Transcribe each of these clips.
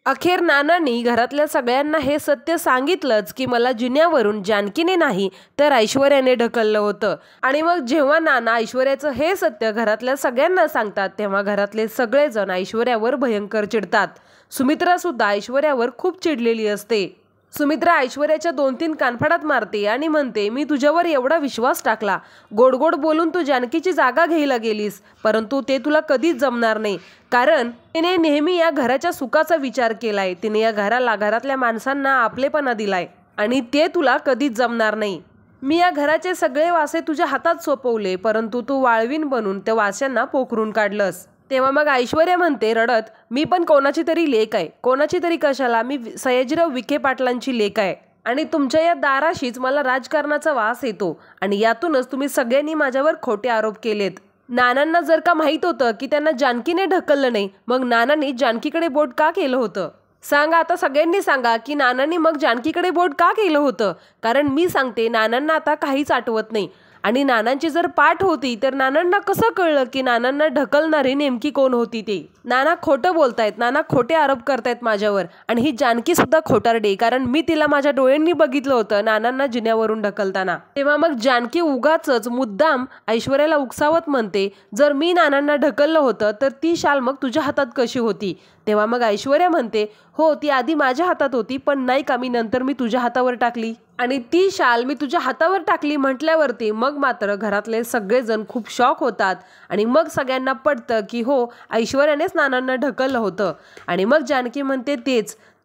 अखेर नानांनी घरातल्या सगळ्यांना हे सत्य सांगितलंच की मला जिन्यावरून जानकीने नाही तर ऐश्वर्याने ढकललं होतं. आणि मग जेव्हा नाना ऐश्वर्याचं हे सत्य घरातल्या सगळ्यांना सांगतात तेव्हा घरातले सगळेजण ऐश्वर्यावर भयंकर चिडतात. सुमित्रा सुद्धा ऐश्वर्यावर खूप चिडलेली असते. सुमित्रा ऐश्वर्याच्या 2-3 कानफाडात मारते आणि म्हणते, मी तुझ्यावर एवढा विश्वास टाकला, गोड गोड बोलून तू जानकीची जागा घ्यायला गेलीस, परंतु ते तुला कधीच जमणार नाही. कारण तिने नेहमी या घराच्या सुखाचा विचार केलाय, तिने या घरातल्या माणसांना आपलेपणा दिलाय आणि ते तुला कधीच जमणार नाही. मी या घराचे सगळे वासे तुझ्या हातात सोपवले, परंतु तू वाळवीन बनून त्या वास्यांना पोखरून काढलंस. तेव्हा मग ऐश्वर्या म्हणते रडत, मी पण कोणाची तरी लेक आहे. कोणाची तरी कशाला, मी सयाजीराव विखे पाटलांची लेक आहे आणि तुमच्या या दाराशीच मला राजकारणाचा वास येतो आणि यातूनच तुम्ही सगळ्यांनी माझ्यावर खोटे आरोप केलेत. नानांना जर का माहित होतं की त्यांना जानकीने ढकललं नाही, मग नानांनी जानकीकडे बोट का केलं होतं? सांगा आता, सगळ्यांनी सांगा की नानांनी मग जानकीकडे बोट का केलं होतं? कारण मी सांगते, नानांना आता काहीच आठवत नाही आणि नानांची जर पाठ होती तर नानांना कसं कळलं की नानांना ढकलणारी नेमकी कोण होती ते? नाना खोटं बोलतायत, नाना खोटे आरोप करतायत माझ्यावर आणि ही जानकी सुद्धा खोटारडी, कारण मी तिला माझ्या डोळ्यांनी बघितलं होतं नानांना जिन्यावरून ढकलताना. तेव्हा मग जानकी उगाचच मुद्दाम ऐश्वर्याला उकसावत म्हणते, जर मी नानांना ढकललं होतं तर ती शाल मग तुझ्या हातात कशी होती? तेव्हा मग ऐश्वर्या म्हणते, हो ती आधी माझ्या हातात होती, पण नाही का मी तुझ्या हातावर टाकली आणि ती शाल मी तुझ्या हातावर टाकली म्हटल्यावरती मग मात्र घरातले सगळेजण खूप शॉक होतात आणि मग सगळ्यांना पटतं की हो, ऐश्वर्यानेच नानांना ढकललं होतं. आणि मग जानकी म्हणते,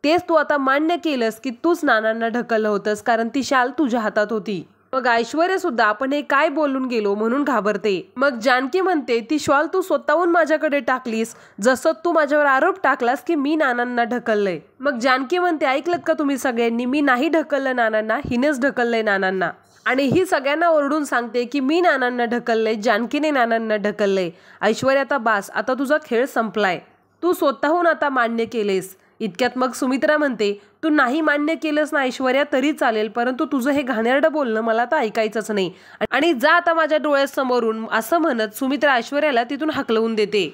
तेच तू आता मान्य केलंस की तूच नानांना ढकललं होतंस, कारण ती शाल तुझ्या हातात होती. मग ऐश्वर्या सुद्धा आपण हे काय बोलून गेलो म्हणून घाबरते. मग जानकी म्हणते, ती शॉल तू स्वतःहून माझ्याकडे टाकलीस, जसं तू माझ्यावर आरोप टाकलास की मी नानांना ढकललंय. मग जानकी म्हणते, ऐकलत का तुम्ही सगळ्यांनी, मी नाही ढकललं नानांना, हिनेच ढकललंय नानांना. आणि ही सगळ्यांना ओरडून सांगते की मी नानांना ढकललंय, जानकीने नानांना ढकललंय. ऐश्वर्या आता बास, आता तुझा खेळ संपलाय, तू स्वतःहून आता मान्य केलेस. इतक्यात मग सुमित्रा म्हणते, तू नाही मान्य केलंस ना ऐश्वर्या तरी चालेल, परंतु तुझं हे घाणेरडं बोलणं मला आता ऐकायचंच नाही आणि जा आता माझ्या डोळ्यासमोरून, असं म्हणत सुमित्रा ऐश्वर्याला तिथून हाकलवून देते.